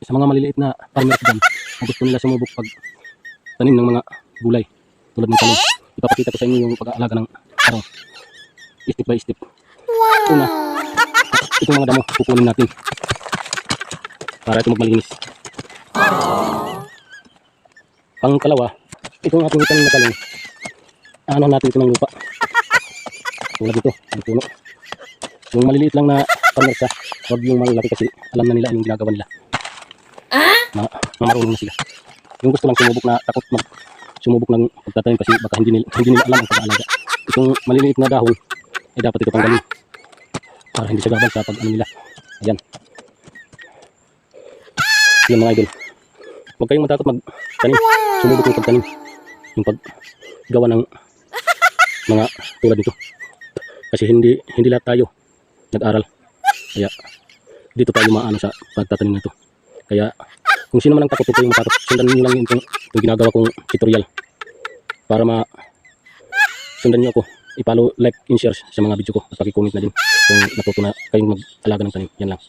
sa mga maliliit na farmers dyan, kung gusto nila sumubok pag tanim ng mga gulay tulad ng talong, ipapakita ko sa inyo yung pag-aalaga ng tarong step by step. Una, itong mga damo pupunin natin para ito magmalinis. Pangkalawa, itong ating tanim na talong, ano natin ito ng lupa tulad ito, ang puno. Yung maliliit lang na farmers ha, huwag yung malaki kasi alam na nila yung ginagawa nila. Marunong na sila. Yung gusto lang sumubok na takot sumubok ng pagtatanim kasi baka hindi nila alam ang pag-aalaga. Itong maliliit na dahon ay dapat ito tanggalin para hindi siya gabal sa pag-ano nila. Ayan. Yan mga idol. Huwag kayong matakot magtanim. Sumubok yung pagtanim. Yung paggawa ng mga tulad nito. Kasi hindi lahat tayo nag-aral. Kaya dito tayo maano sa pagtatanim nito. Kaya kung sino man ang takot, huwag kayong matakot. Sundan niyo lang yung ginagawa kong tutorial para sundan niyo ako. I-follow, like, and share sa mga video ko at paki-comment na din kung natuto na kayong mag-alaga ng tanim. Yan lang.